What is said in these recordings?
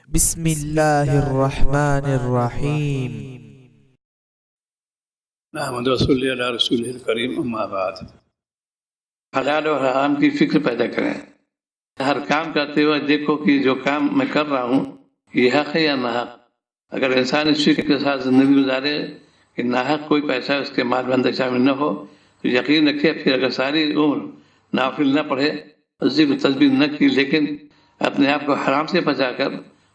بسم اللہ الرحمن الرحیم۔ محمد رسول اللہ رسول الکریم، اما بعد۔ حلال اور حرام کی فکر پیدا کریں۔ ہر کام کرتے ہوئے دیکھو کہ جو کام میں کر رہا ہوں یہ حق ہے یا ناحق۔ اگر انسان اس فکر کے ساتھ زندگی گزارے کہ ناحق کوئی پیسہ اس کے مال میں اندر شامل نہ ہو تو یقین رکھے پھر اگر ساری عمر نافل نہ پڑھے، ذکر تسبیح نہ کی، لیکن اپنے آپ کو حرام سے بچا کر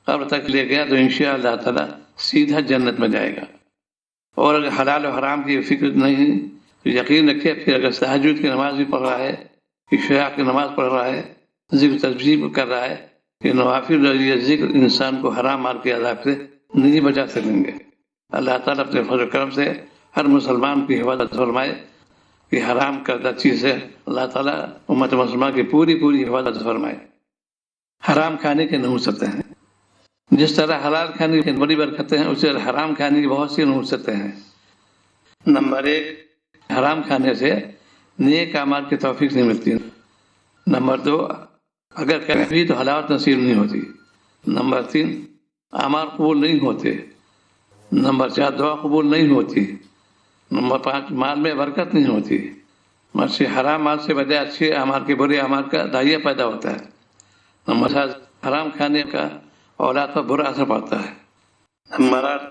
قبر تک لے گیا تو انشاءاللہ تعالیٰ سیدھا جنت میں جائے گا۔ اور اگر حلال و حرام کی فکر نہیں تو یقین رکھے پھر اگر تہجد کی نماز بھی پڑھ رہا ہے، عشاء کی نماز پڑھ رہا ہے، ذکر تسبیح کر رہا ہے، کہ نوافل اور یہ ذکر انسان کو حرام مال کے عذاب سے نہیں بچا سکیں گے۔ اللہ تعالیٰ اپنے فضل و کرم سے ہر مسلمان کی حفاظت فرمائے کہ حرام کردہ چیز سے اللہ تعالیٰ امت مسلمہ کی پوری حفاظت فرمائے۔ حرام کھانے کے نحوستیں ہیں۔ جس طرح حلال کھانے کی بڑی برکتیں ہیں، اسی طرح حرام کھانے کی بہت سی نحوستیں ہیں۔ نمبر 1، حرام کھانے سے نیک اعمال کی توفیق نہیں ملتی۔ نمبر 2، اگر کبھی تو حلاوت نصیب نہیں ہوتی۔ نمبر 3، اعمال قبول نہیں ہوتے۔ نمبر 4، دعا قبول نہیں ہوتی۔ نمبر 5، مال میں برکت نہیں ہوتی۔ مرسی حرام مال سے بجائے اچھے اعمال کے برے اعمال کا داعیہ پیدا ہوتا ہے۔ نمبر 7، حرام کھانے کا اولاد پر برا اثر پڑتا ہے۔ نمبر 8،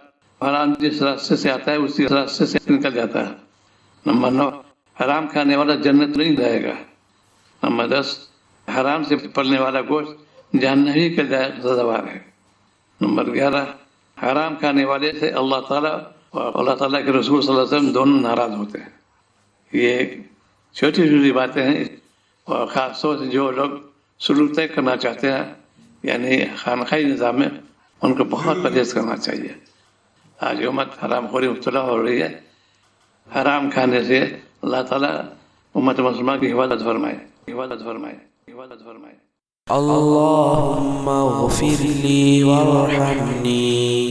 حرام جس راستے سے آتا ہے اسی راستے سے نکل جاتا ہے۔ نمبر 9، حرام کھانے والا جنت نہیں جائے گا۔ نمبر 10، حرام سے پلنے والا گوشت جہنمی کے سزاوار ہے۔ نمبر 11، حرام کھانے والے سے اللہ تعالیٰ اور اللہ تعالیٰ کے رسول صلی اللہ علیہ وسلم دونوں ناراض ہوتے ہیں۔ یہ چھوٹی باتیں ہیں، اور خاص طور سے جو لوگ سلوک طے کرنا چاہتے ہیں یعنی خانقاہی نظام میں، ان کو بہت پرہیز کرنا چاہیے۔ آج امت حرام خوری مبتلا ہو رہی ہے۔ حرام کھانے سے اللہ تعالیٰ امت مسلمہ کی حفاظت فرمائے۔ اللہم اغفر لی وارحمنی